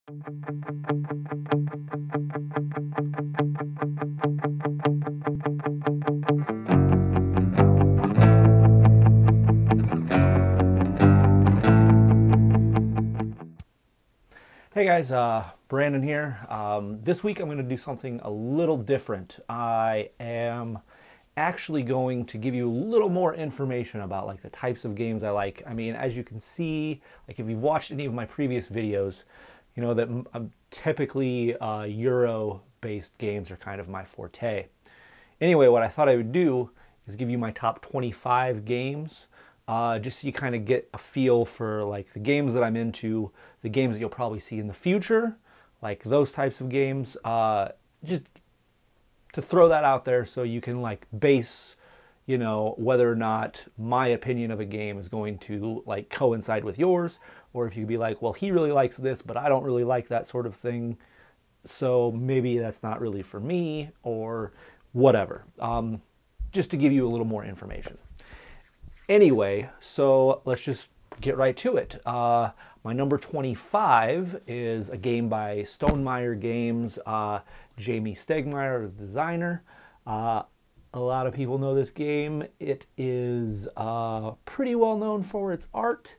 Hey guys, Brandon here. This week I'm going to do something a little different. I am actually going to give you a little more information about like the types of games I like. I mean, as you can see, like if you've watched any of my previous videos, you know that I'm typically Euro-based games are kind of my forte. Anyway, what I thought I would do is give you my top 25 games, just so you kind of get a feel for like the games that I'm into, the games that you'll probably see in the future, like those types of games. Just to throw that out there so you can like base, you know, whether or not my opinion of a game is going to like coincide with yours, or if you could be like, well, he really likes this, but I don't really like that sort of thing, so maybe that's not really for me, or whatever. Just to give you a little more information. Anyway, so let's just get right to it. My number 25 is a game by Stonemaier Games. Jamie Stegmaier is designer. A lot of people know this game. It is pretty well known for its art,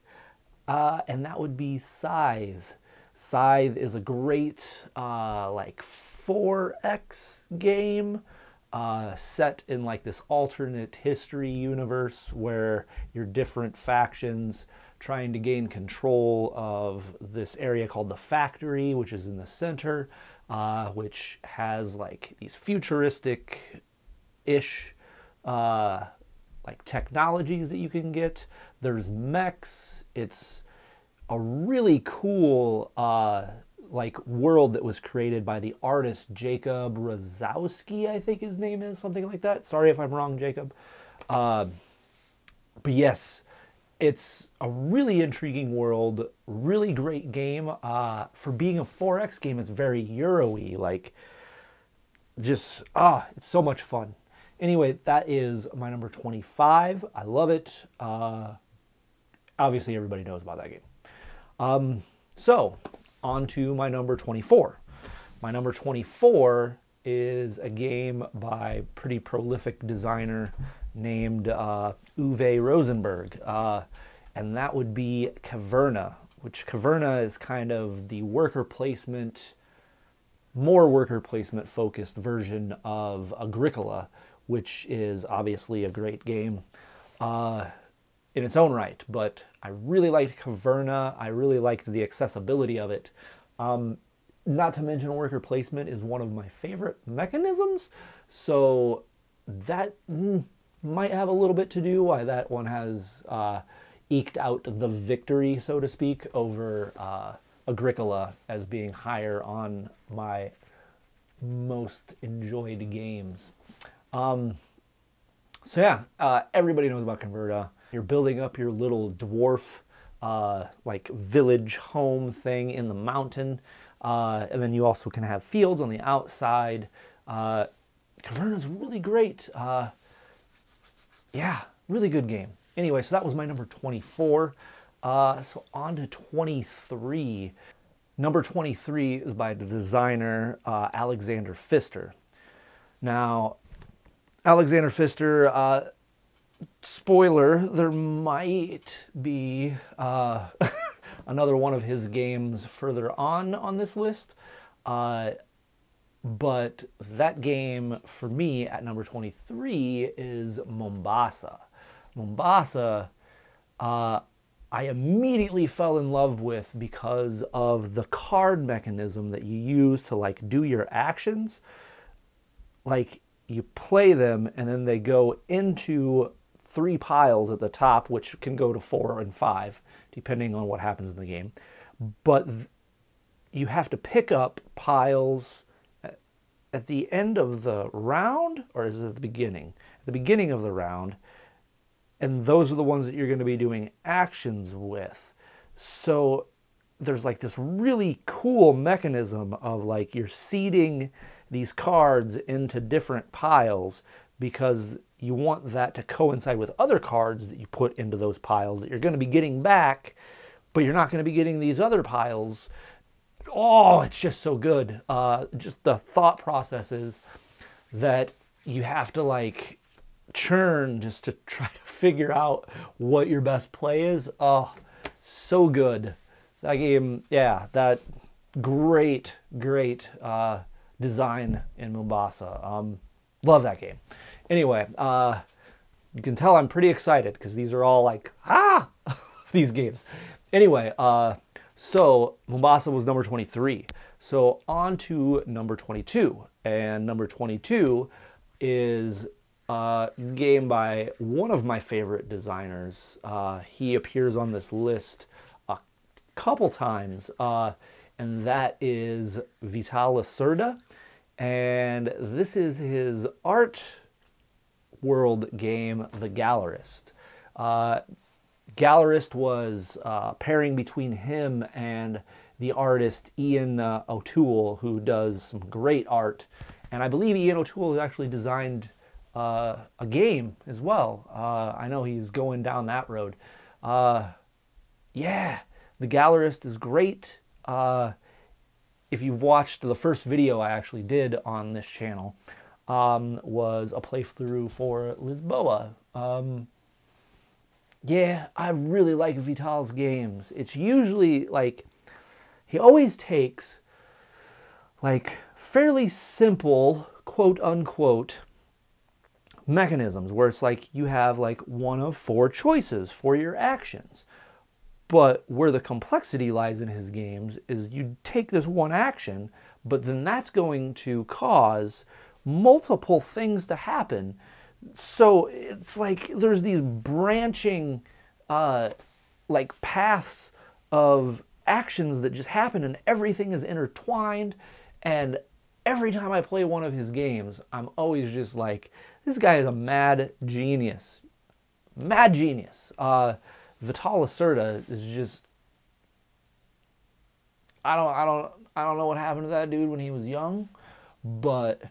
and that would be Scythe. Scythe is a great like 4X game. Set in like this alternate history universe where you're different factions trying to gain control of this area called the Factory, which is in the center, which has like these futuristic-ish like technologies that you can get. There's mechs. It's a really cool like world that was created by the artist Jacob Rosowski, I think his name is, something like that. Sorry if I'm wrong, Jacob. But yes, it's a really intriguing world, really great game. For being a 4X game, it's very Euro-y, like just, it's so much fun. Anyway, that is my number 25. I love it. Obviously, everybody knows about that game. So, on to my number 24. My number 24 is a game by pretty prolific designer named Uwe Rosenberg, and that would be Caverna, which Caverna is kind of the worker placement, more worker placement focused version of Agricola, which is obviously a great game in its own right, but I really liked Caverna. I really liked the accessibility of it. Not to mention worker placement is one of my favorite mechanisms, so that might have a little bit to do why that one has eked out the victory, so to speak, over Agricola as being higher on my most enjoyed games. So yeah, everybody knows about Caverna. You're building up your little dwarf like village home thing in the mountain, and then you also can have fields on the outside. Caverna's really great. Yeah, really good game. Anyway, so that was my number 24. So on to 23. Number 23 is by the designer Alexander Pfister. Now, Alexander Pfister, spoiler, there might be another one of his games further on this list, but that game for me at number 23 is Mombasa. Mombasa, I immediately fell in love with because of the card mechanism that you use to like do your actions. Like you play them and then they go into 3 piles at the top, which can go to 4 and 5, depending on what happens in the game. But you have to pick up piles at the end of the round, or is it at the beginning? At the beginning of the round, and those are the ones that you're going to be doing actions with. So there's like this really cool mechanism of like you're seeding these cards into different piles because you want that to coincide with other cards that you put into those piles that you're going to be getting back, but you're not going to be getting these other piles oh, it's just so good. Just the thought processes that you have to like churn just to try to figure out what your best play is. Oh, so good. That game, yeah, that great design in Mombasa. Love that game. Anyway, you can tell I'm pretty excited because these are all like, these games. Anyway, so Mombasa was number 23. So on to number 22. And number 22 is a game by one of my favorite designers. He appears on this list a couple times, and that is VITICULTURE. And this is his art world game, The Gallerist. Gallerist was pairing between him and the artist Ian O'Toole, who does some great art. And I believe Ian O'Toole actually designed a game as well. I know he's going down that road. Yeah, The Gallerist is great. If you've watched the first video I actually did on this channel, was a playthrough for Lisboa. Yeah, I really like Vital's games. It's usually like, he always takes like fairly simple, quote unquote, mechanisms where it's like you have like one of 4 choices for your actions. But where the complexity lies in his games is you take this one action, but then that's going to cause multiple things to happen. So it's like there's these branching like paths of actions that just happen, and everything is intertwined. And every time I play one of his games, I'm always just like, this guy is a mad genius. Mad genius. VITICULTURE is just, I don't know what happened to that dude when he was young, but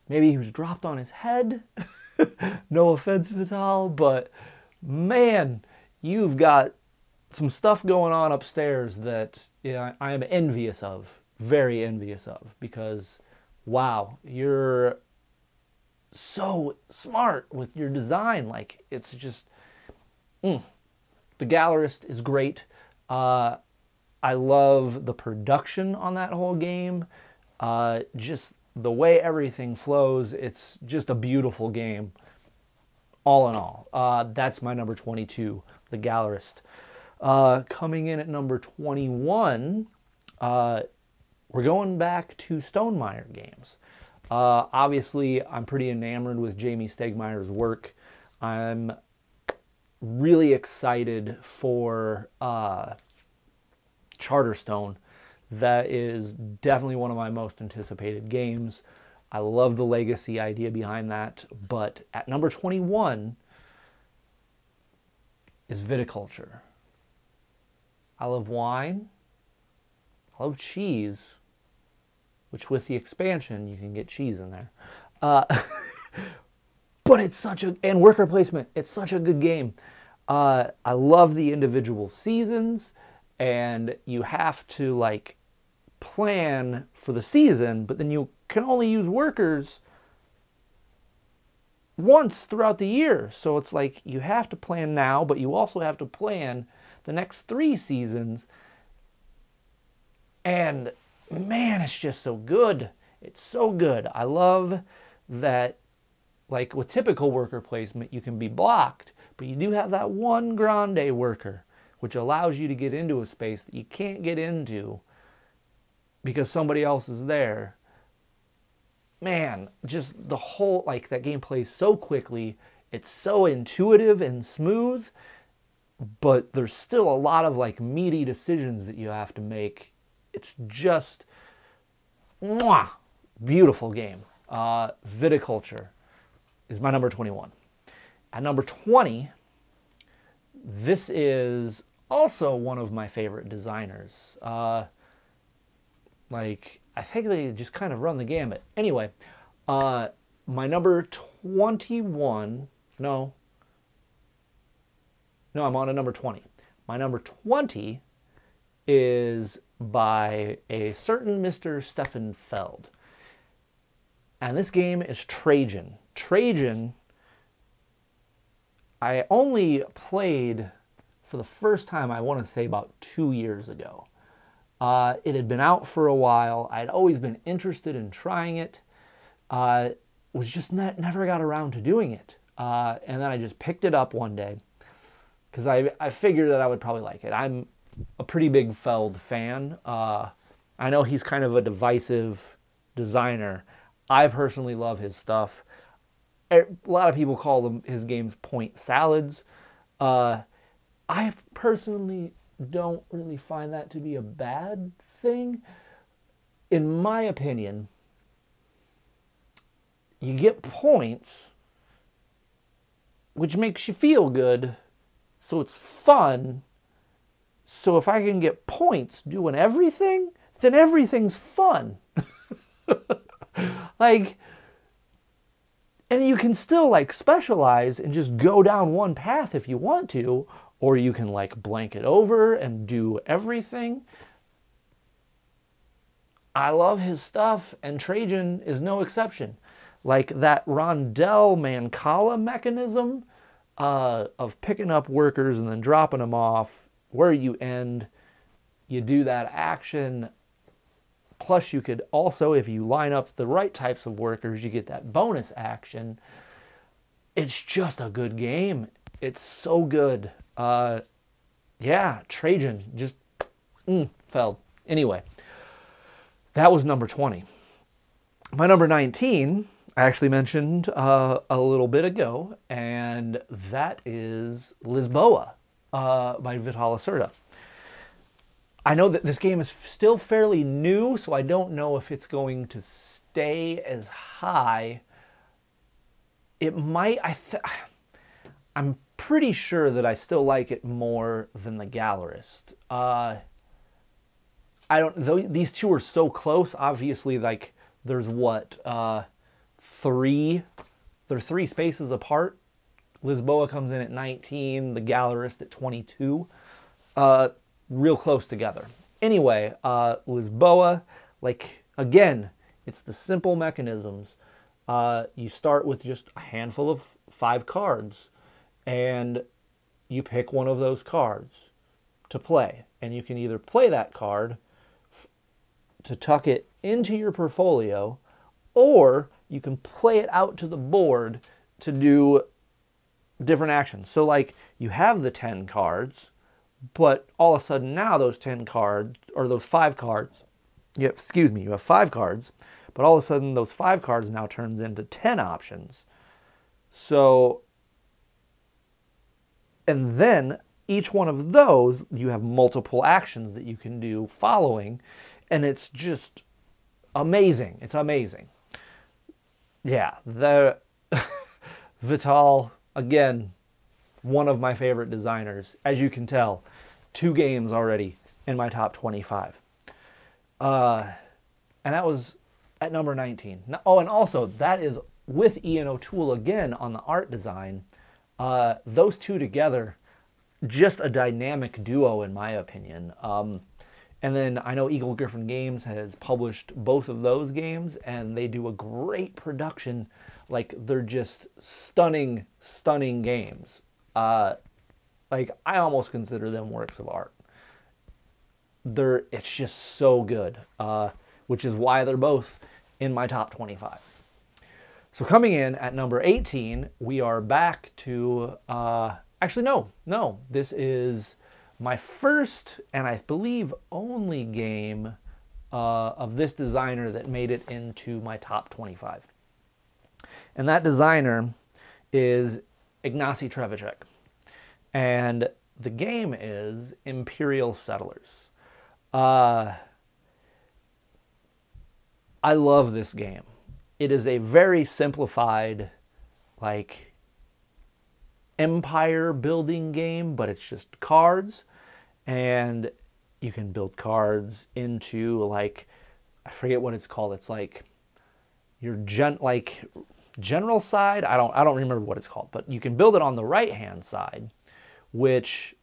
maybe he was dropped on his head. No offense, Vital, but man, you've got some stuff going on upstairs that, yeah, I am envious of, very envious of, because wow, you're so smart with your design. Like, it's just, The Gallerist is great. I love the production on that whole game. Just the way everything flows, it's just a beautiful game. All in all, that's my number 22, The Gallerist. Coming in at number 21, we're going back to Stonemaier games. Obviously, I'm pretty enamored with Jamie Stegmaier's work. I'm really excited for Charterstone. That is definitely one of my most anticipated games. I love the legacy idea behind that. But at number 21 is Viticulture. I love wine. I love cheese, which with the expansion, you can get cheese in there. But it's such a, and worker placement, it's such a good game. I love the individual seasons, and you have to like plan for the season, but then you can only use workers once throughout the year. So it's like you have to plan now, but you also have to plan the next 3 seasons. And man, it's just so good. It's so good. I love that, like with typical worker placement, you can be blocked, but you do have that one grande worker, which allows you to get into a space that you can't get into because somebody else is there. Man, just the whole, like, that game plays so quickly. It's so intuitive and smooth, but there's still a lot of like meaty decisions that you have to make. It's just, mwah, beautiful game. Viticulture is my number 21. At number 20, this is also one of my favorite designers. Like, I think they just kind of run the gamut. Anyway, my number 21, no, I'm on to number 20. My number 20 is by a certain Mr. Stefan Feld. And this game is Trajan. Trajan, I only played for the first time, I want to say about 2 years ago. It had been out for a while. I'd always been interested in trying it. Was just never got around to doing it. And then I just picked it up one day because I figured that I would probably like it. I'm a pretty big Feld fan. I know he's kind of a divisive designer. I personally love his stuff. A lot of people call his games point salads. I personally don't really find that to be a bad thing. In my opinion, you get points, which makes you feel good, so it's fun. So if I can get points doing everything, then everything's fun. Like, and you can still like specialize and just go down one path if you want to, or you can like blanket over and do everything. I love his stuff, and Trajan is no exception. Like that rondel mancala mechanism of picking up workers and then dropping them off, where you end, you do that action. Plus you could also, if you line up the right types of workers, you get that bonus action. It's just a good game. It's so good. Yeah, Trajan, just Feld. Anyway, that was number 20. My number 19, I actually mentioned a little bit ago, and that is Lisboa by VITICULTURE. I know that this game is still fairly new, so I don't know if it's going to stay as high. It might. I'm pretty sure that I still like it more than the Gallerist. These two are so close. Obviously, like there's what three spaces apart. Lisboa comes in at 19, the Gallerist at 22. Real close together. Anyway, Lisboa, like, again, it's the simple mechanisms. You start with just a handful of 5 cards, and you pick one of those cards to play. And you can either play that card to tuck it into your portfolio, or you can play it out to the board to do different actions. So, like, you have the 10 cards, but all of a sudden now those 10 cards, or those 5 cards, you have 5 cards, but all of a sudden those 5 cards now turns into 10 options. So, and then each one of those, you have multiple actions that you can do following, and it's just amazing. It's amazing. Yeah, the Vital, again, one of my favorite designers. As you can tell, 2 games already in my top 25. And that was at number 19. Oh, and also, that is with Ian O'Toole again on the art design. Those two together, just a dynamic duo in my opinion. And then I know Eagle Griffin Games has published both of those games, and they do a great production. Like, they're just stunning, stunning games. Like, I almost consider them works of art. It's just so good, which is why they're both in my top 25. So coming in at number 18, we are back to, actually no, this is my first, and I believe only game of this designer that made it into my top 25. And that designer is Ignacy Trzewiczek. And the game is Imperial Settlers. I love this game. It is a very simplified, like, empire building game, but it's just cards. And you can build cards into, like, I forget what it's called. It's like your general side. I don't remember what it's called, but you can build it on the right hand side, which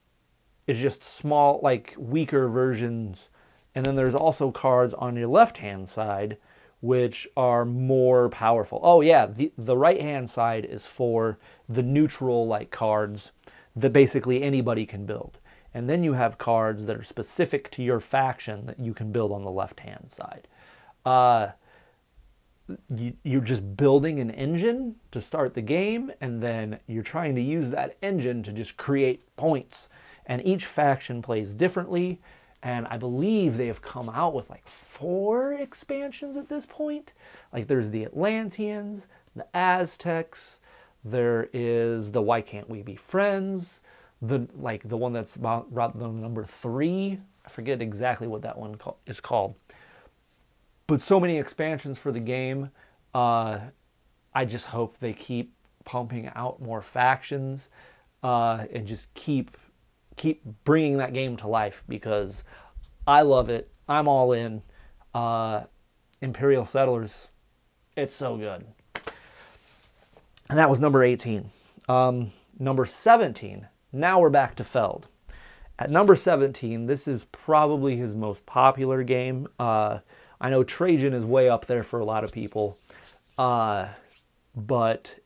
is just small, like weaker versions. And then there's also cards on your left-hand side which are more powerful. Oh yeah, the right-hand side is for the neutral like cards that basically anybody can build. And then you have cards that are specific to your faction that you can build on the left-hand side. You're just building an engine to start the game, and then you're trying to use that engine to just create points. And each faction plays differently, and I believe they have come out with like 4 expansions at this point. Like there's the Atlanteans, the Aztecs, there is the Why Can't We Be Friends, the one that's about the number 3. I forget exactly what that one is called. But so many expansions for the game. I just hope they keep pumping out more factions and just keep bringing that game to life, because I love it. I'm all in. Imperial Settlers, it's so good. And that was number 18. Number 17, now we're back to Feld. At number 17, this is probably his most popular game. I know Trajan is way up there for a lot of people. But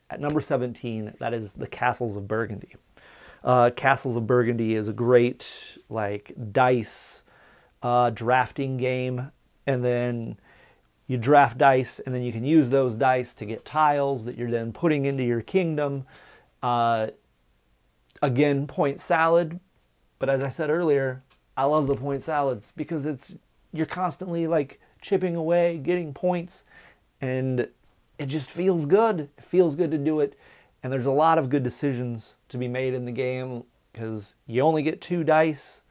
at number 17, that is the Castles of Burgundy. Castles of Burgundy is a great like dice drafting game, and then you draft dice, and then you can use those dice to get tiles that you're then putting into your kingdom. Again, point salad, but as I said earlier, I love the point salads because you're constantly like chipping away, getting points, and it just feels good. It feels good to do it. And there's a lot of good decisions to be made in the game because you only get 2 dice.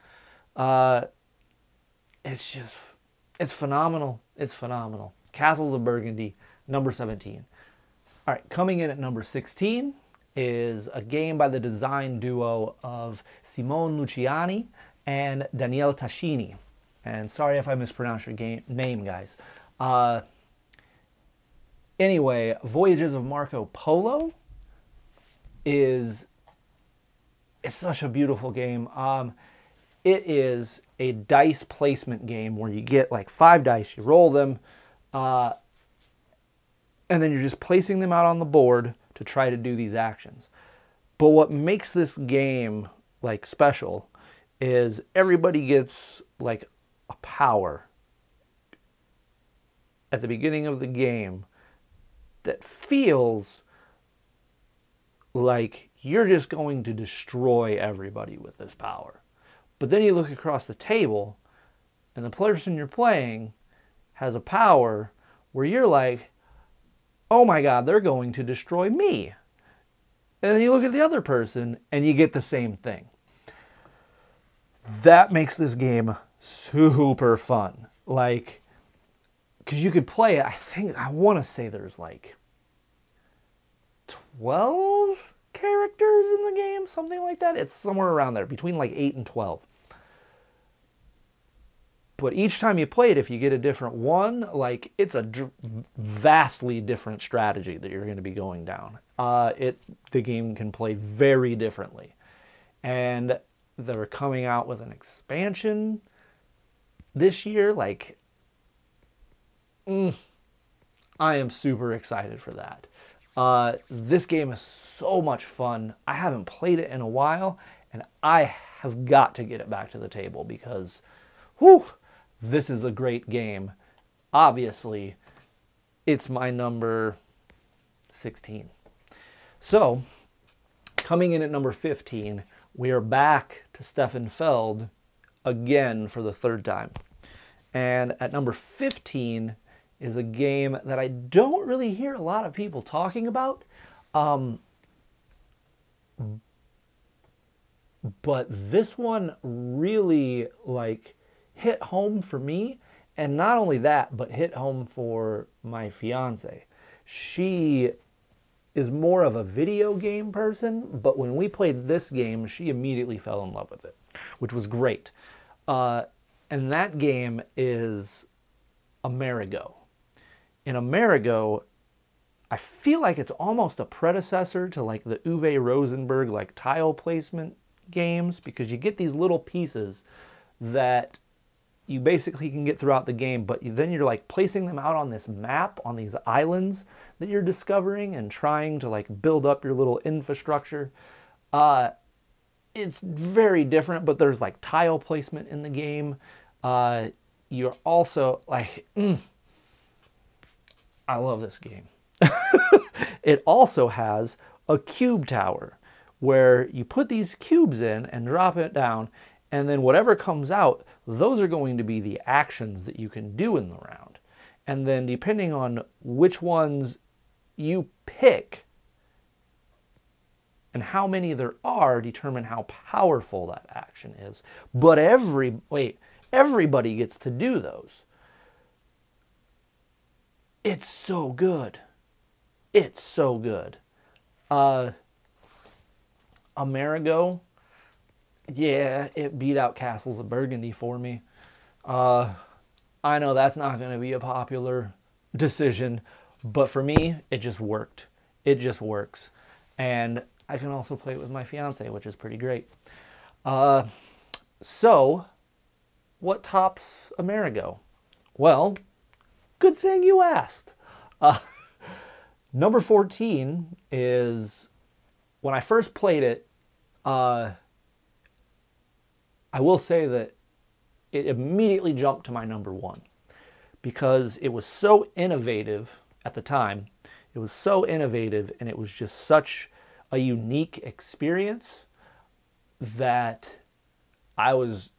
It's phenomenal. It's phenomenal. Castles of Burgundy, number 17. All right, coming in at number 16 is a game by the design duo of Simone Luciani and Daniele Tascini. And sorry if I mispronounce your name, guys. Anyway, Voyages of Marco Polo it's such a beautiful game. It is a dice placement game where you get like 5 dice, you roll them, and then you're just placing them out on the board to try to do these actions. But what makes this game like special is everybody gets like a power at the beginning of the game that feels like you're just going to destroy everybody with this power. But then you look across the table and the person you're playing has a power where you're like, oh my God, they're going to destroy me. And then you look at the other person and you get the same thing. That makes this game super fun. Like, because you could play it, I want to say there's like 12 characters in the game, something like that. It's somewhere around there, between like 8 and 12. But each time you play it, if you get a different one, like it's a vastly different strategy that you're going to be going down. The game can play very differently. And they're coming out with an expansion this year. Like, I am super excited for that. This game is so much fun. I haven't played it in a while, and I have got to get it back to the table because, whew, this is a great game. Obviously, it's my number 16. So, coming in at number 15, we are back to Stefan Feld again for the 3rd time. And at number 15 is a game that I don't really hear a lot of people talking about. But this one really like hit home for me. And not only that, but hit home for my fiance. She is more of a video game person, but when we played this game, she immediately fell in love with it, which was great. And that game is Amerigo. In Amerigo, I feel like it's almost a predecessor to like the Uwe Rosenberg like tile placement games, because you get these little pieces that you basically can get throughout the game, but then you're like placing them out on this map, on these islands that you're discovering and trying to like build up your little infrastructure. It's very different, but there's like tile placement in the game. You're also like, I love this game. It also has a cube tower where you put these cubes in and drop it down, and then whatever comes out, those are going to be the actions that you can do in the round. And then depending on which ones you pick and how many there are determine how powerful that action is. But everybody gets to do those. It's so good. It's so good. Amerigo, yeah, it beat out Castles of Burgundy for me. I know that's not going to be a popular decision, but for me, it just worked. It just works. And I can also play it with my fiance, which is pretty great. So, what tops Amerigo? Well, good thing you asked. Number 14 is, when I first played it, I will say that it immediately jumped to my number 1 because it was so innovative at the time. It was so innovative, and it was just such a unique experience that I was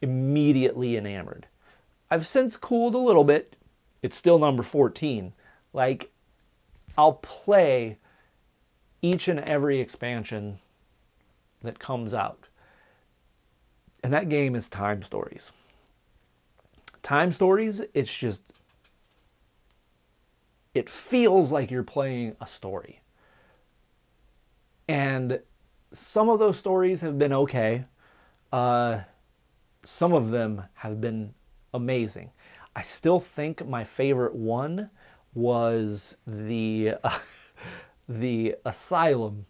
immediately enamored. I've since cooled a little bit. It's still number 14. Like, I'll play each and every expansion that comes out. And that game is Time Stories. Time Stories, it's just, it feels like you're playing a story. And some of those stories have been okay. Some of them have been amazing. I still think my favorite one was the Asylum,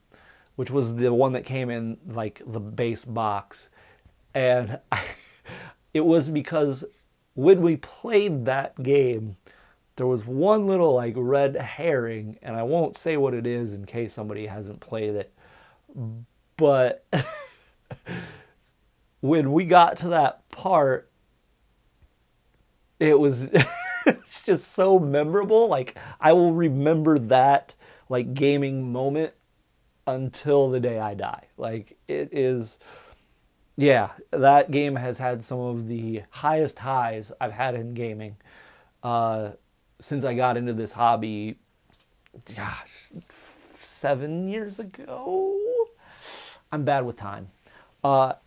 which was the one that came in like the base box. And it was because when we played that game, there was one little like red herring, and I won't say what it is in case somebody hasn't played it, but when we got to that part, it was it's just so memorable. Like, I will remember that like gaming moment until the day I die. Like, it is, yeah, that game has had some of the highest highs I've had in gaming since I got into this hobby, gosh, 7 years ago? I'm bad with time.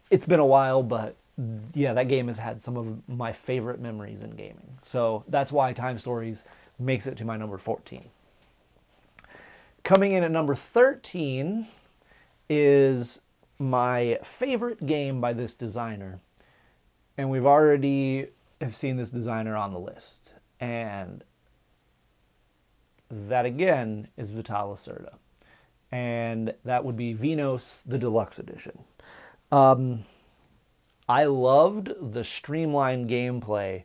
It's been a while, but yeah, that game has had some of my favorite memories in gaming. So that's why Time Stories makes it to my number 14. Coming in at number 13 is my favorite game by this designer. And we've already have seen this designer on the list. And that again is VITICULTURE. And that would be VINHOS, the Deluxe Edition. I loved the streamlined gameplay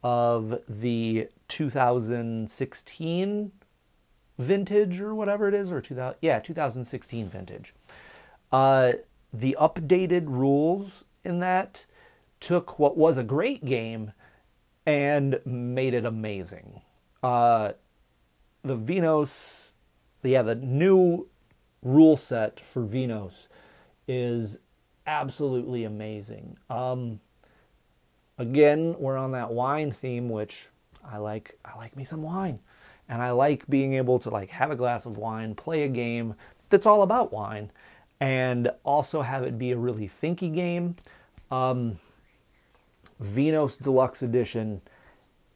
of the 2016 vintage or whatever it is, or 2016 vintage. The updated rules in that took what was a great game and made it amazing. The VINHOS, the new rule set for VINHOS is absolutely amazing. Again, we're on that wine theme, which I like me some wine. And I like being able to like have a glass of wine, play a game that's all about wine, and also have it be a really thinky game. VINHOS Deluxe Edition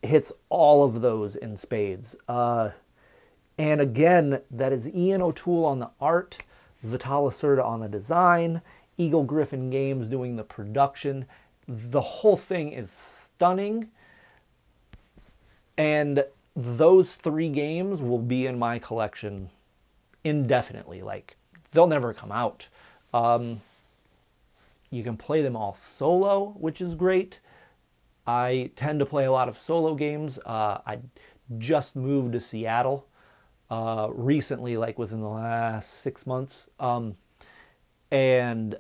hits all of those in spades. And again, that is Ian O'Toole on the art, VITICULTURE on the design, Eagle Griffin Games doing the production. The whole thing is stunning. And those 3 games will be in my collection indefinitely. Like, they'll never come out. You can play them all solo, which is great. I tend to play a lot of solo games. I just moved to Seattle recently, like within the last 6 months. And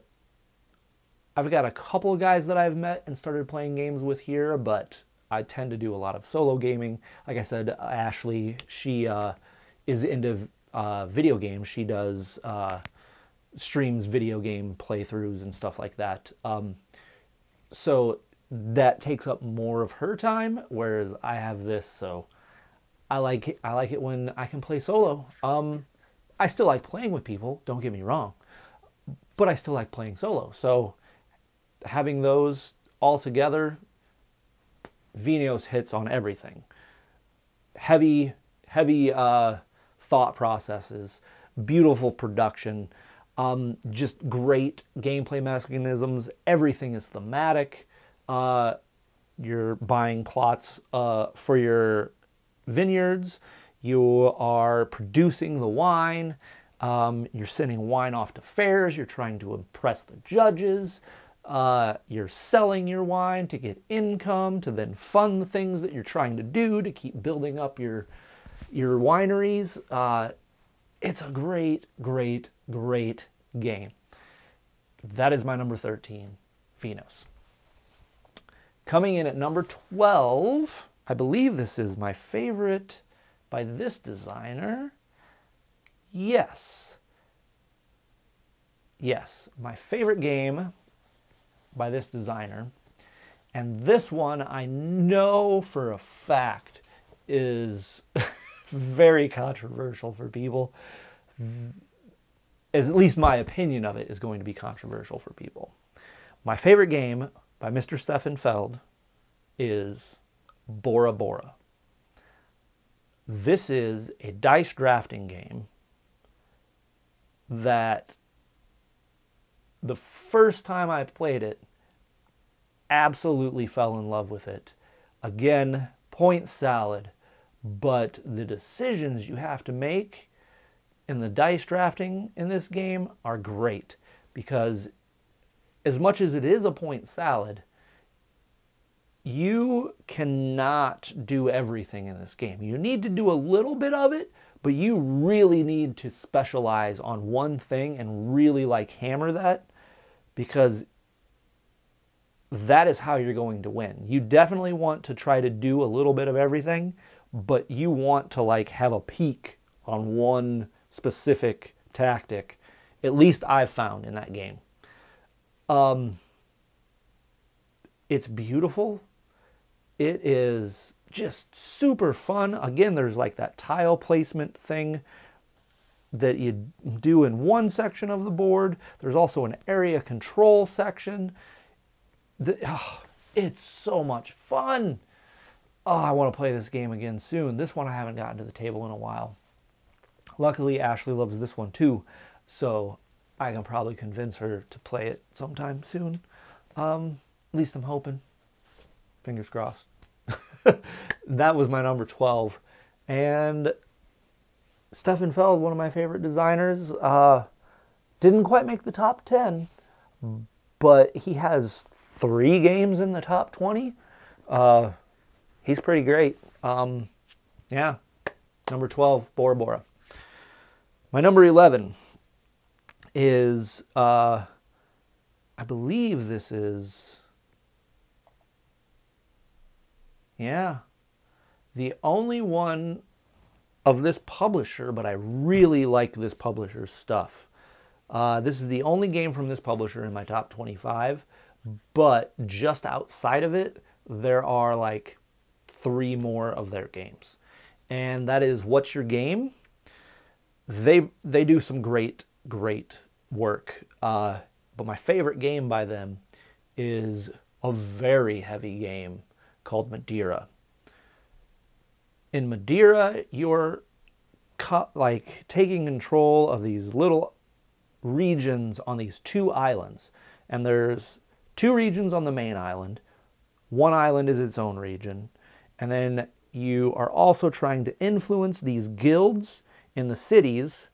I've got a couple of guys that I've met and started playing games with here, but I tend to do a lot of solo gaming. Like I said, Ashley, she is into video games. She does streams video game playthroughs and stuff like that. So that takes up more of her time, whereas I have this, so I like it when I can play solo. I still like playing with people, don't get me wrong, but I still like playing solo. So having those all together, VINHOS hits on everything. Heavy thought processes, beautiful production, just great gameplay mechanisms. Everything is thematic. You're buying plots for your vineyards. You are producing the wine. You're sending wine off to fairs. You're trying to impress the judges. You're selling your wine to get income, to then fund the things that you're trying to do to keep building up your wineries. It's a great, great, great game. That is my number 13, VINHOS. Coming in at number 12, I believe this is my favorite by this designer. Yes, my favorite game by this designer. And this one I know for a fact is very controversial for people. At least my opinion of it is going to be controversial for people. My favorite game by Mr. Stefan Feld is BORA. This is a dice drafting game that the first time I played it, absolutely fell in love with it. Again, point salad, but the decisions you have to make in the dice drafting in this game are great, because as much as it is a point salad, you cannot do everything in this game. You need to do a little bit of it, but you really need to specialize on one thing and really like hammer that, because that is how you're going to win. You definitely want to try to do a little bit of everything, but you want to like have a peak on one specific tactic. At least I've found in that game. It's beautiful. It is just super fun. Again, there's like that tile placement thing that you do in one section of the board. There's also an area control section. It's so much fun. Oh, I want to play this game again soon. This one I haven't gotten to the table in a while. Luckily, Ashley loves this one too, so I can probably convince her to play it sometime soon. At least I'm hoping. Fingers crossed. That was my number 12. And Stefan Feld, one of my favorite designers, didn't quite make the top 10, but he has 3 games in the top 20. He's pretty great. Yeah, number 12, Bora. My number 11 is, I believe this is, yeah, the only one of this publisher, but I really like this publisher's stuff. This is the only game from this publisher in my top 25, but just outside of it, there are like 3 more of their games. And that is What's Your Game? They do some great work. But my favorite game by them is a very heavy game called Madeira. In Madeira, you're like taking control of these little regions on these 2 islands. And there's 2 regions on the main island. One island is its own region. And then you are also trying to influence these guilds in the cities.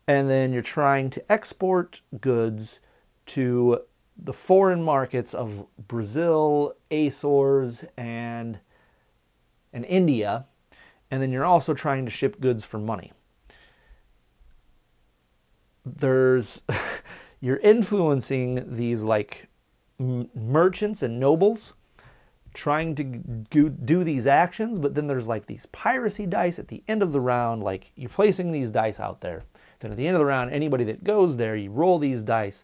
And then you're trying to export goods to the foreign markets of Brazil, Azores, and India, and then you're also trying to ship goods for money. You're influencing these like merchants and nobles trying to do these actions, but then there's like these piracy dice at the end of the round. Like, you're placing these dice out there, then at the end of the round, anybody that goes there, you roll these dice,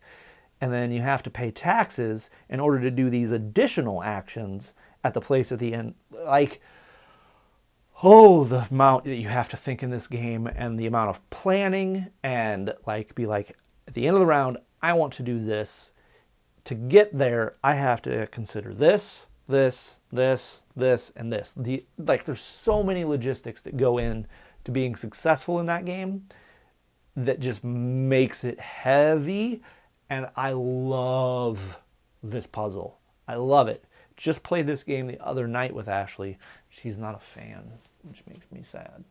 and then you have to pay taxes in order to do these additional actions at the place at the end. Like, oh, the amount that you have to think in this game, and the amount of planning, and like be like, at the end of the round, I want to do this. To get there, I have to consider this, this, this, this, and this. Like, there's so many logistics that go in to being successful in that game that just makes it heavy, and I love this puzzle. I love it. Just played this game the other night with Ashley. She's not a fan, which makes me sad.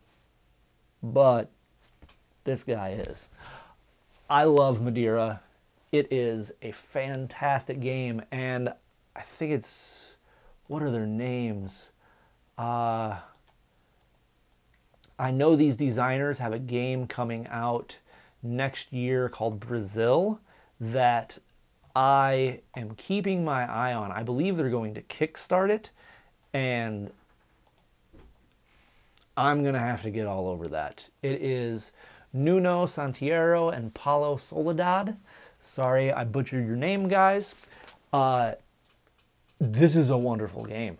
But this guy is. I love Madeira. It is a fantastic game, and I think it's, what are their names? I know these designers have a game coming out next year called Brazil that I am keeping my eye on. I believe they're going to kickstart it, and I'm going to have to get all over that. It is Nuno Santiago and Paulo Soledad. Sorry, I butchered your name, guys. This is a wonderful game.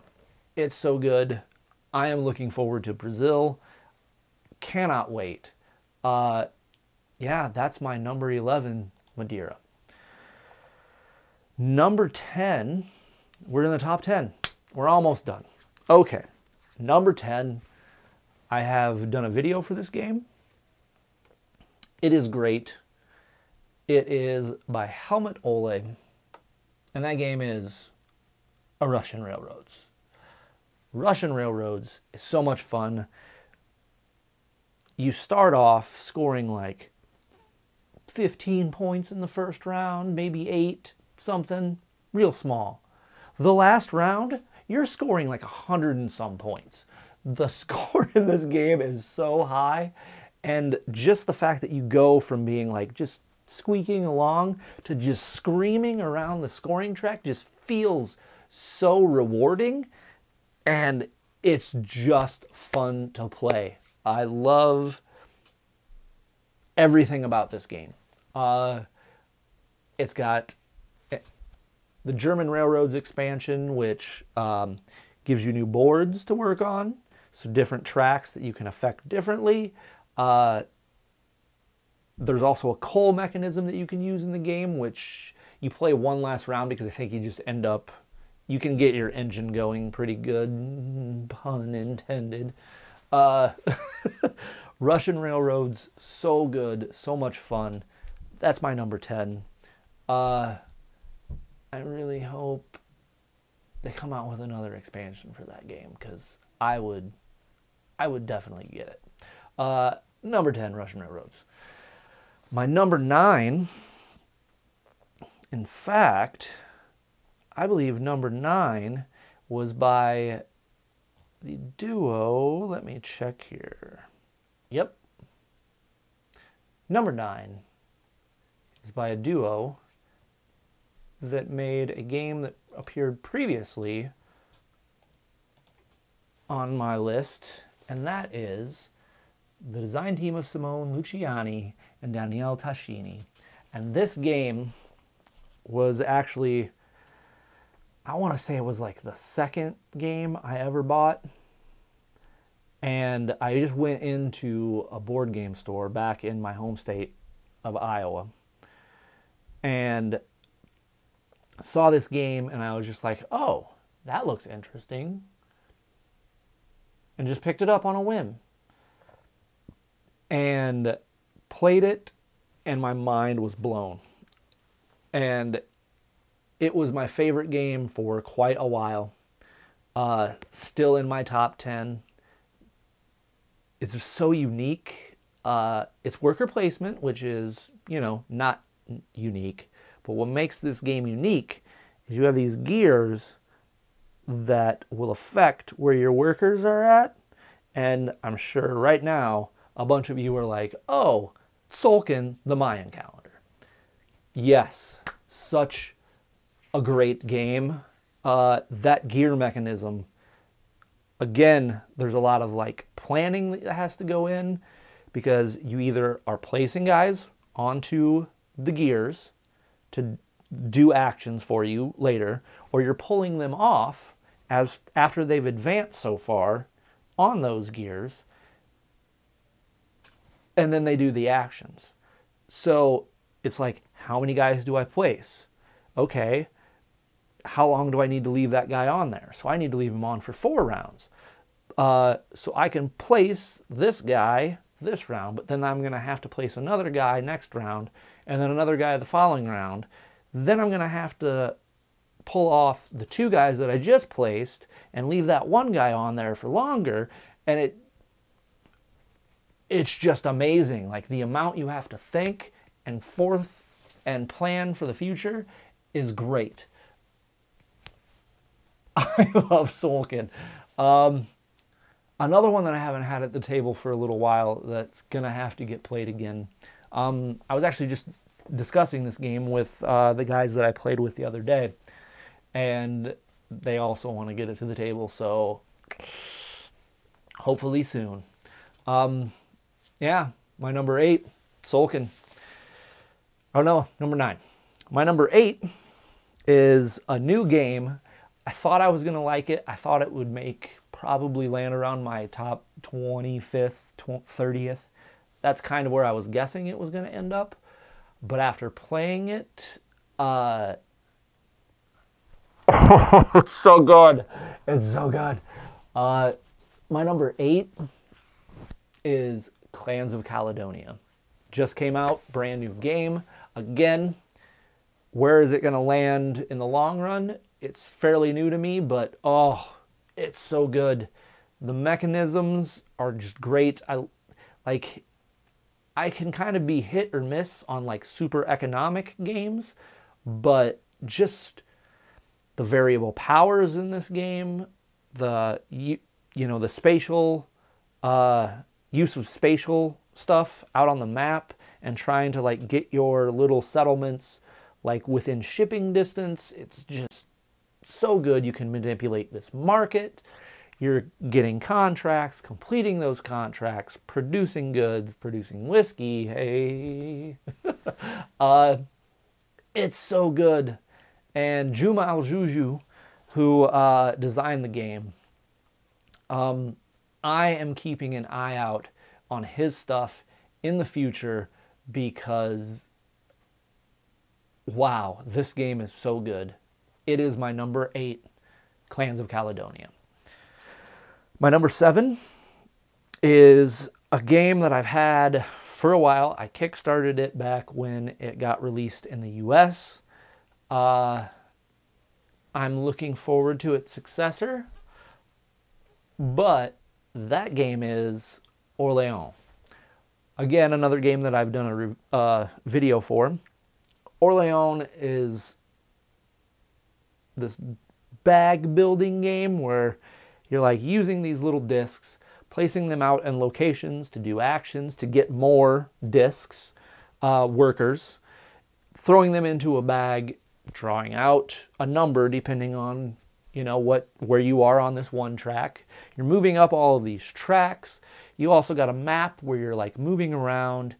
It's so good. I am looking forward to Brazil. Cannot wait. Yeah, that's my number 11, Madeira. Number 10, we're in the top 10. We're almost done. Okay, number 10, I have done a video for this game. It is great. It is by Helmut Ole, and that game is a Russian Railroads. Russian Railroads is so much fun. You start off scoring like 15 points in the first round, maybe 8, something real small. The last round, you're scoring like 100 and some points. The score in this game is so high, and just the fact that you go from being like just squeaking along to just screaming around the scoring track just feels so rewarding, and it's just fun to play. I love everything about this game. It's got the German Railroads expansion, which gives you new boards to work on, so different tracks that you can affect differently. There's also a coal mechanism that you can use in the game, which you play one last round because I think you just end up, you can get your engine going pretty good, pun intended. Russian Railroads, so good, so much fun. That's my number 10. I really hope they come out with another expansion for that game, because I would definitely get it. Number 10, Russian Railroads. My number 9, in fact, I believe number 9 was by the duo, let me check here. Yep. Number 9 is by a duo that made a game that appeared previously on my list, and that is the design team of Simone Luciani and Daniele Tascini. And this game was actually, I want to say it was like the second game I ever bought. And I just went into a board game store back in my home state of Iowa and saw this game, and I was just like, oh, that looks interesting. And just picked it up on a whim. And played it, and my mind was blown. And it was my favorite game for quite a while. Still in my top 10. It's just so unique. It's worker placement, which is, you know, not unique. But what makes this game unique is you have these gears that will affect where your workers are at. And I'm sure right now, a bunch of you are like, oh, TZOLKIN, the Mayan calendar. Yes, such a great game. That gear mechanism, again, there's a lot of like planning that has to go in, because you either are placing guys onto the gears to do actions for you later, or you're pulling them off as after they've advanced so far on those gears, and then they do the actions. So it's like, how many guys do I place? Okay, how long do I need to leave that guy on there? So I need to leave him on for 4 rounds. So I can place this guy this round, but then I'm going to have to place another guy next round, and then another guy the following round. Then I'm going to have to pull off the 2 guys that I just placed and leave that 1 guy on there for longer. And it's just amazing. Like, the amount you have to think and forth and plan for the future is great. I love TZOLKIN. Another one that I haven't had at the table for a little while that's going to have to get played again. I was actually just discussing this game with the guys that I played with the other day, and they also want to get it to the table, so hopefully soon. Yeah, my number 8, TZOLKIN. Oh no, number 9. My number 8 is a new game. I thought I was going to like it. I thought it would probably land around my top 25th, 30th. That's kind of where I was guessing it was going to end up. But after playing it, it's so good. It's so good. My number 8 is Clans of Caledonia. Just came out, brand new game. Again, where is it going to land in the long run? It's fairly new to me, but oh, it's so good. The mechanisms are just great. I can kind of be hit or miss on like super economic games, but just the variable powers in this game, the the spatial use of spatial stuff out on the map, and trying to like get your little settlements like within shipping distance. It's just so good. You can manipulate this market. You're getting contracts, completing those contracts, producing goods, producing whiskey. Hey, it's so good. And Juma Al-Juju, who designed the game, I am keeping an eye out on his stuff in the future, because wow, this game is so good. It is my number 8, Clans of Caledonia. My number 7 is a game that I've had for a while. I kickstarted it back when it got released in the US. I'm looking forward to its successor, but that game is Orléans. Again, another game that I've done a video for. Orléans is this bag building game where you're like using these little discs, placing them out in locations to do actions, to get more discs, workers, throwing them into a bag, drawing out a number depending on where you are on this one track. You're moving up all of these tracks. You also got a map where you're like moving around,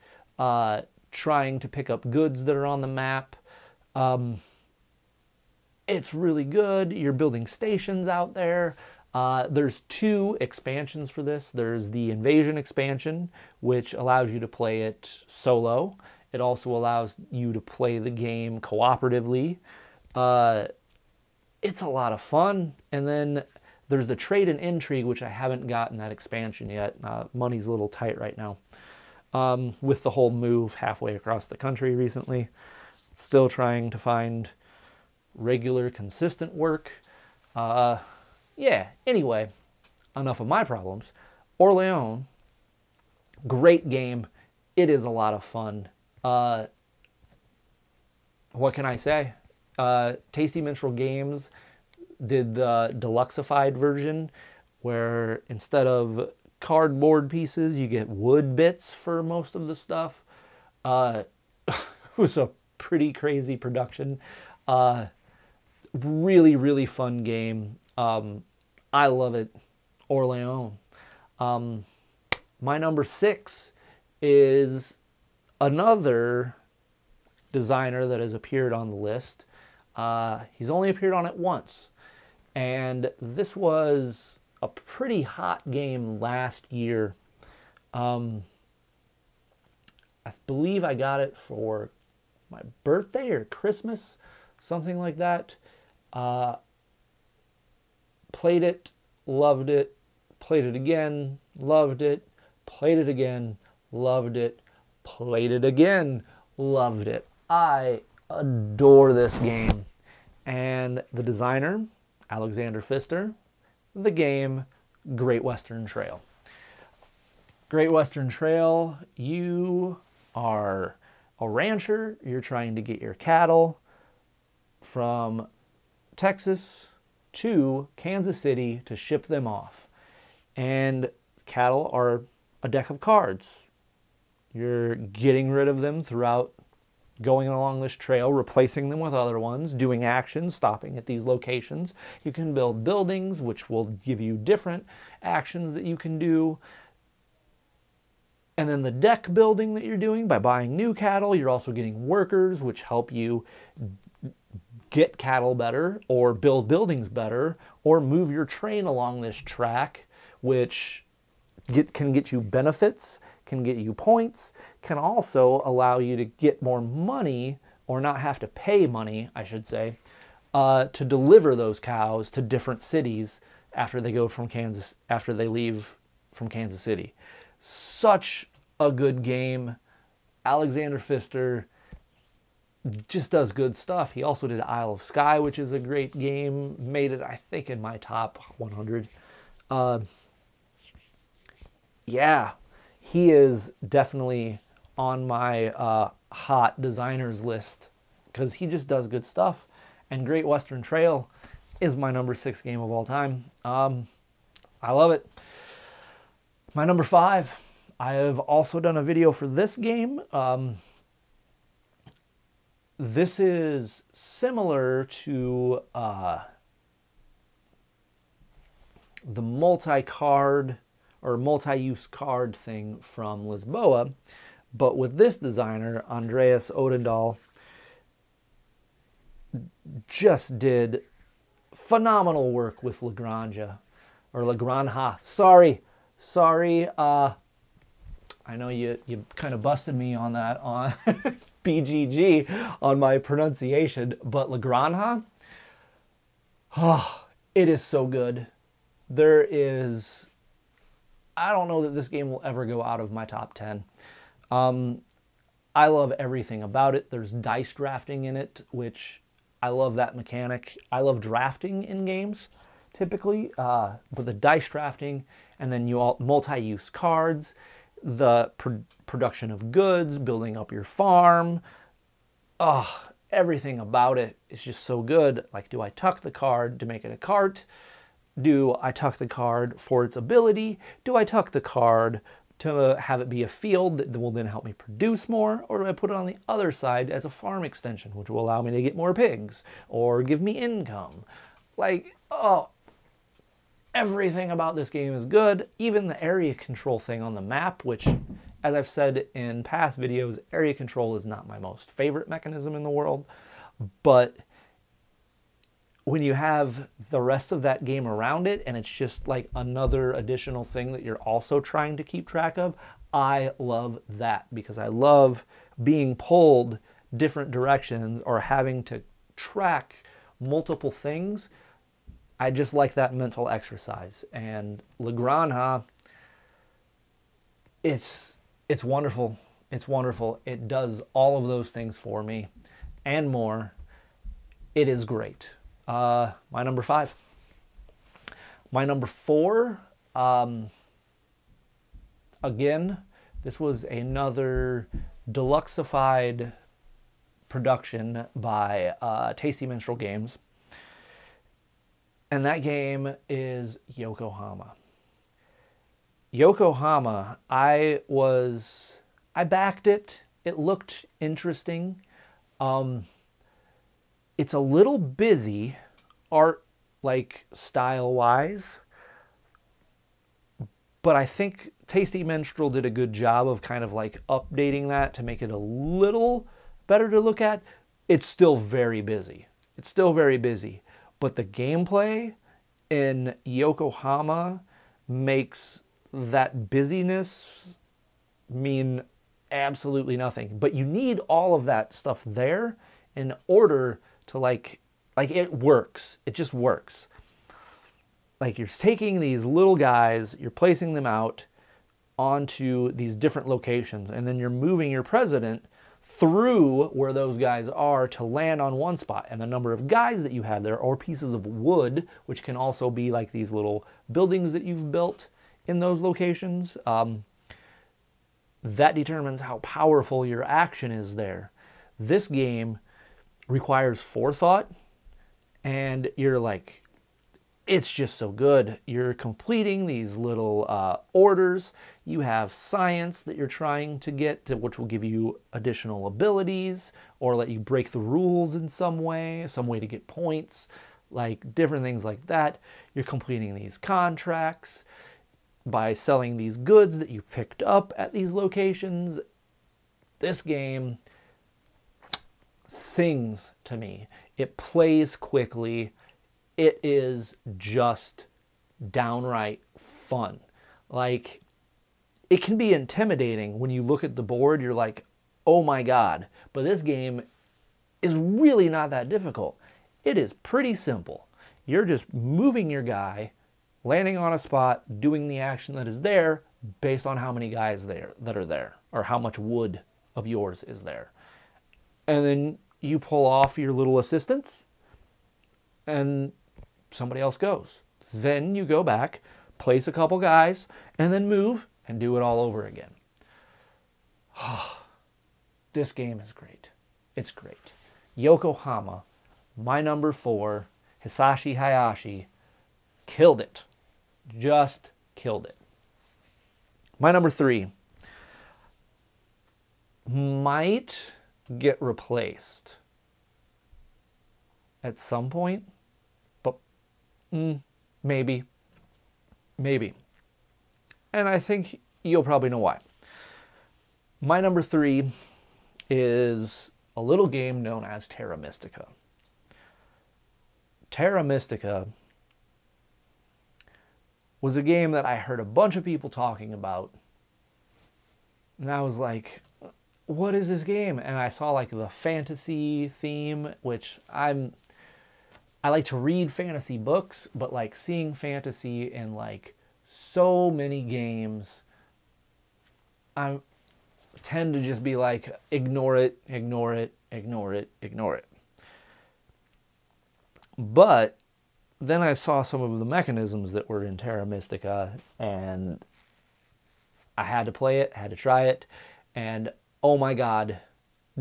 trying to pick up goods that are on the map. It's really good. You're building stations out there. There's 2 expansions for this. There's the Invasion expansion, which allows you to play it solo. It also allows you to play the game cooperatively. It's a lot of fun. And then there's the Trade and Intrigue, which I haven't gotten that expansion yet. Money's a little tight right now. With the whole move halfway across the country recently. Still trying to find regular, consistent work. Yeah, anyway, enough of my problems. Orléans, great game. It is a lot of fun. what can I say? Tasty Minstrel Games did the deluxeified version, where instead of cardboard pieces, you get wood bits for most of the stuff. It was a pretty crazy production. Really, really fun game. I love it. Orléans. My number 6 is another designer that has appeared on the list. He's only appeared on it once. And this was a pretty hot game last year. I believe I got it for my birthday or Christmas, something like that. Played it, loved it, played it again, loved it, played it again, loved it, played it again, loved it. I adore this game. And the designer, Alexander Pfister, the game, Great Western Trail. Great Western Trail, you are a rancher, you're trying to get your cattle from Texas to Kansas City to ship them off. And cattle are a deck of cards. You're getting rid of them throughout going along this trail, replacing them with other ones, doing actions, stopping at these locations. You can build buildings, which will give you different actions that you can do. And then the deck building that you're doing by buying new cattle, you're also getting workers, which help you get cattle better, or build buildings better, or move your train along this track, which can get you benefits, can get you points, can also allow you to get more money, or not have to pay money, I should say, to deliver those cows to different cities after they go from Kansas, after they leave from Kansas City. Such a good game. Alexander Pfister just does good stuff. He also did Isle of Skye, which is a great game. Made it, I think, in my top 100. Yeah, he is definitely on my hot designers list because he just does good stuff. And Great Western Trail is my number 6 game of all time. I love it. My number 5, I have also done a video for this game. This is similar to the multi-card or multi-use card thing from Lisboa, but with this designer, Andreas Odendahl, just did phenomenal work with La Granja, or La Granja. Sorry. I know you kind of busted me on that on BGG on my pronunciation, but La Granja, oh, it is so good. There is, I don't know that this game will ever go out of my top 10. I love everything about it. There's dice drafting in it, which I love that mechanic. I love drafting in games, typically, but the dice drafting, and then you all multi-use cards, the production of goods, building up your farm. Oh, everything about it is just so good. Like, do I tuck the card to make it a cart? Do I tuck the card for its ability? Do I tuck the card to have it be a field that will then help me produce more? Or do I put it on the other side as a farm extension, which will allow me to get more pigs or give me income? Like, oh, everything about this game is good. Even the area control thing on the map, which, as I've said in past videos, area control is not my most favorite mechanism in the world. But when you have the rest of that game around it, and it's just like another additional thing that you're also trying to keep track of, I love that, because I love being pulled different directions or having to track multiple things. I just like that mental exercise. And La Granja, it's wonderful. It's wonderful. It does all of those things for me and more. It is great. My number 5. My number 4, again, this was another deluxeified production by Tasty Minstrel Games. And that game is Yokohama. Yokohama, I backed it. It looked interesting. It's a little busy art, like style-wise, but I think Tasty Minstrel did a good job of kind of like updating that to make it a little better to look at. It's still very busy. It's still very busy, but the gameplay in Yokohama makes that busyness mean absolutely nothing. But you need all of that stuff there in order to like it works. It just works. Like you're taking these little guys, you're placing them out onto these different locations, and then you're moving your president through where those guys are to land on one spot. And the number of guys that you have there, or pieces of wood, which can also be like these little buildings that you've built in those locations, that determines how powerful your action is there. This game requires forethought, and you're like, it's just so good. You're completing these little orders. You have science that you're trying to get, which will give you additional abilities or let you break the rules in some way to get points, like different things like that. You're completing these contracts by selling these goods that you picked up at these locations. This game sings to me. It plays quickly. It is just downright fun. Like, it can be intimidating when you look at the board. You're like, oh my God. But this game is really not that difficult. It is pretty simple. You're just moving your guy, landing on a spot, doing the action that is there based on how many guys that are there, or how much wood of yours is there. And then you pull off your little assistants, and somebody else goes. Then you go back, place a couple guys, and then move and do it all over again. This game is great. It's great. Yokohama, my number 4, Hisashi Hayashi, killed it. Just killed it. My number 3 might get replaced at some point, but maybe. And I think you'll probably know why. My number 3 is a little game known as Terra Mystica. Terra Mystica was a game that I heard a bunch of people talking about, and I was like, what is this game? And I saw like the fantasy theme, which I like to read fantasy books, but like seeing fantasy in like so many games, I tend to just be like, ignore it, ignore it, ignore it, ignore it. But then I saw some of the mechanisms that were in Terra Mystica, and I had to play it, had to try it, and oh my God,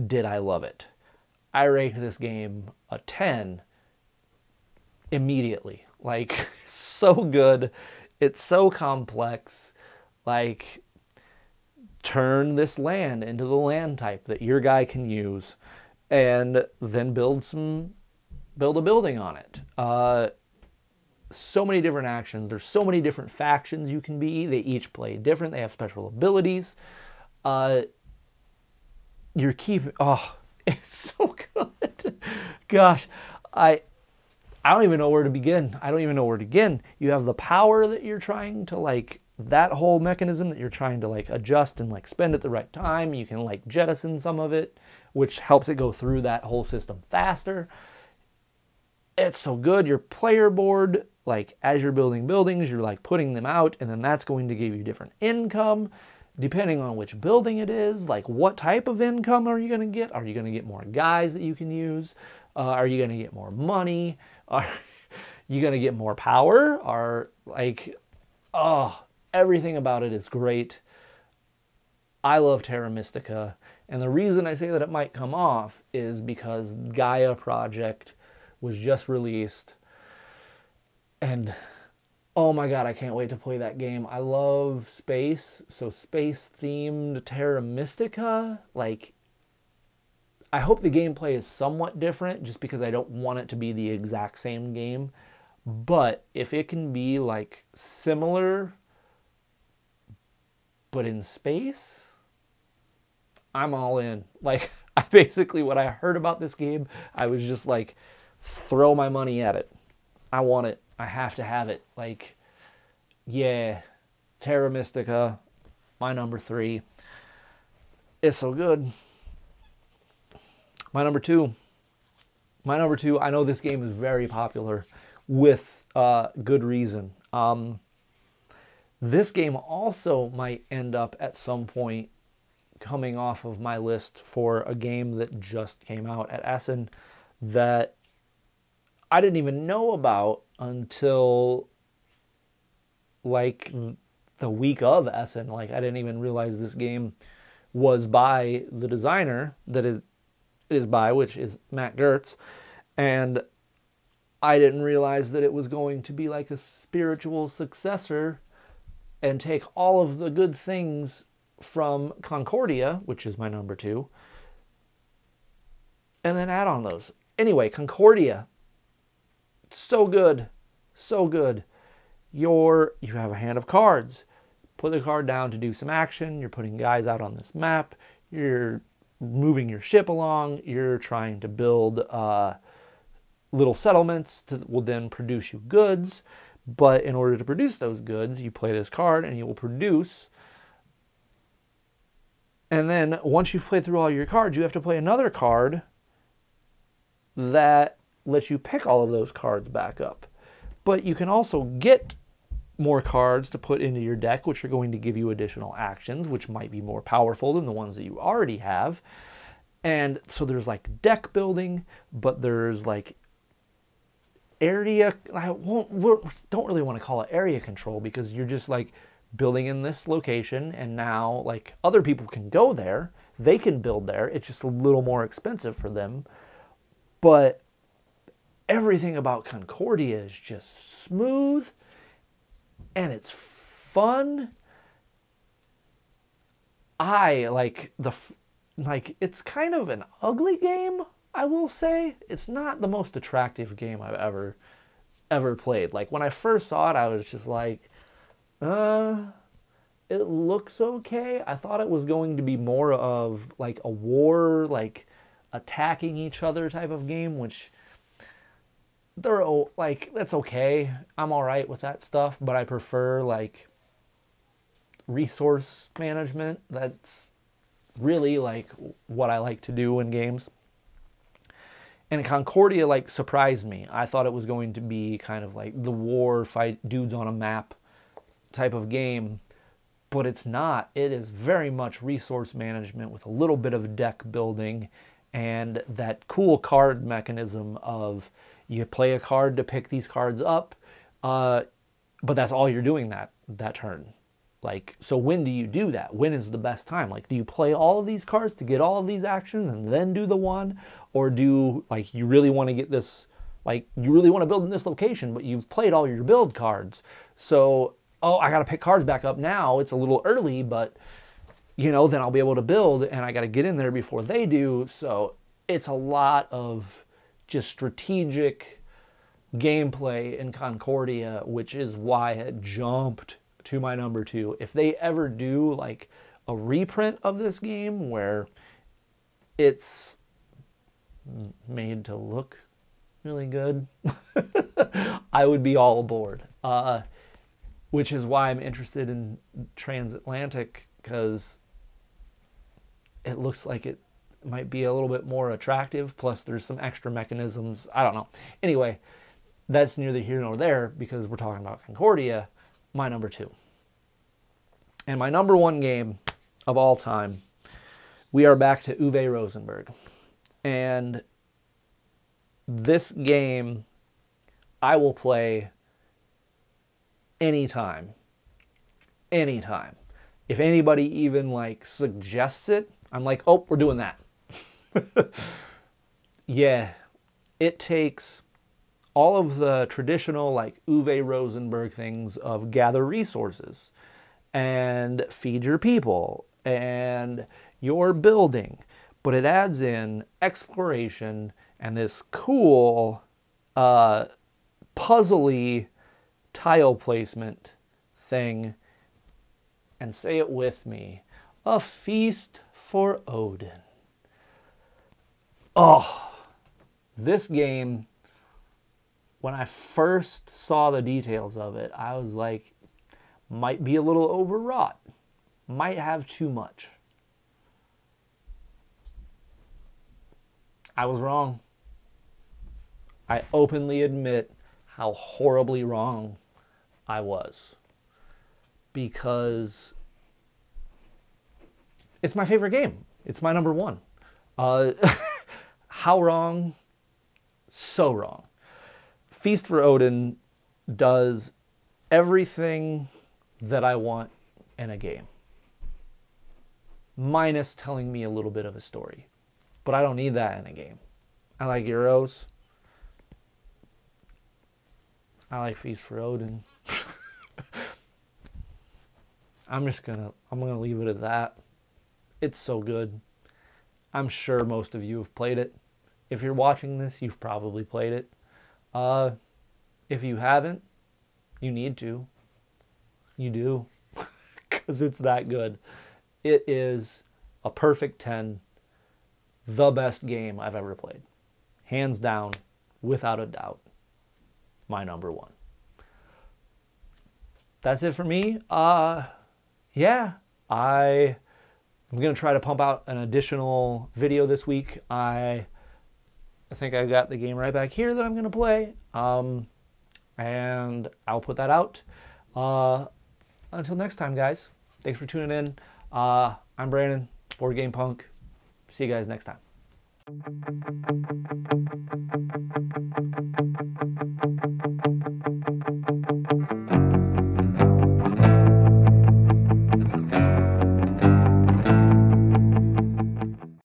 did I love it. I rated this game a 10 immediately. Like, so good. It's so complex. Like, turn this land into the land type that your guy can use, and then build a building on it. So many different actions. There's so many different factions you can be. They each play different. They have special abilities. You're keeping... Oh, it's so good. Gosh, I don't even know where to begin. I don't even know where to begin. You have the power that you're trying to, like, that whole mechanism that you're trying to, like, adjust and, like, spend at the right time. You can, like, jettison some of it, which helps it go through that whole system faster. It's so good. Your player board, like, as you're building buildings, you're, like, putting them out, and then that's going to give you different income depending on which building it is. Like, what type of income are you going to get? Are you going to get more guys that you can use? Are you going to get more money? Are you going to get more power? Or, like, oh, everything about it is great. I love Terra Mystica, and the reason I say that it might come off is because Gaia Project was just released, and oh my god, I can't wait to play that game. I love space, so space-themed Terra Mystica, like, I hope the gameplay is somewhat different, just because I don't want it to be the exact same game, but if it can be, like, similar, but in space, I'm all in. Like, I basically, when I heard about this game, I was just like, throw my money at it. I want it. I have to have it. Like, yeah, Terra Mystica, my number 3. It's so good. My number 2. My number 2, I know this game is very popular with good reason. This game also might end up at some point coming off of my list for a game that just came out at Essen that I didn't even know about until like the week of Essen. Like, I didn't even realize this game was by the designer that it is by, which is Matt Gertz, and I didn't realize that it was going to be like a spiritual successor and take all of the good things from Concordia, which is my number 2, and then add on those. Anyway, Concordia, so good, so good. You have a hand of cards. Put the card down to do some action. You're putting guys out on this map. You're moving your ship along. You're trying to build little settlements that will then produce you goods. But in order to produce those goods, you play this card and you will produce. And then once you've played through all your cards, you have to play another card that lets you pick all of those cards back up. But you can also get more cards to put into your deck, which are going to give you additional actions, which might be more powerful than the ones that you already have. And so there's like deck building, but there's like area, don't really want to call it area control, because you're just like building in this location, and now like other people can go there, they can build there, it's just a little more expensive for them. But everything about Concordia is just smooth, and it's fun. I like it's kind of an ugly game, I will say. It's not the most attractive game I've ever played. Like, when I first saw it, I was just like, it looks okay. I thought it was going to be more of like a war, like attacking each other type of game, which they're like, that's okay. I'm all right with that stuff, but I prefer like resource management. That's really like what I like to do in games. And Concordia like surprised me. I thought it was going to be kind of like the war fight dudes on a map type of game, but it's not. It is very much resource management with a little bit of deck building and that cool card mechanism of you play a card to pick these cards up, but that's all you're doing that turn. Like, so when do you do that? When is the best time? Like, do you play all of these cards to get all of these actions and then do the one? Or do, like, you really want to get this, like, you really want to build in this location, but you've played all your build cards. So, oh, I got to pick cards back up now. It's a little early, but, you know, then I'll be able to build, and I got to get in there before they do. So it's a lot of just strategic gameplay in Concordia, which is why it jumped to my number 2. If they ever do like a reprint of this game where it's made to look really good, I would be all aboard. Which is why I'm interested in Transatlantic, because it looks like it might be a little bit more attractive, plus there's some extra mechanisms. I don't know. Anyway, that's neither here nor there, because we're talking about Concordia, my number 2. And my number 1 game of all time, we are back to Uwe Rosenberg. And this game I will play anytime. Anytime. If anybody even like suggests it, I'm like, oh, we're doing that. Yeah, it takes all of the traditional like Uwe Rosenberg things of gather resources and feed your people and your building, but it adds in exploration and this cool puzzly tile placement thing. And say it with me, a feast for Odin. Oh, this game, when I first saw the details of it, I was like, might be a little overwrought, might have too much. I was wrong. I openly admit how horribly wrong I was. Because it's my favorite game. It's my number one. How wrong? So wrong. Feast for Odin does everything that I want in a game, minus telling me a little bit of a story. But I don't need that in a game. I like Euros. I like Feast for Odin. I'm gonna leave it at that. It's so good. I'm sure most of you have played it. If you're watching this, you've probably played it. If you haven't, you need to. You do. Because it's that good. It is a perfect 10. The best game I've ever played. Hands down, without a doubt. My number one. That's it for me. Yeah, I'm going to try to pump out an additional video this week. I think I got the game right back here that I'm going to play. And I'll put that out. Until next time, guys. Thanks for tuning in. I'm Brandon, Board Game Punk. See you guys next time.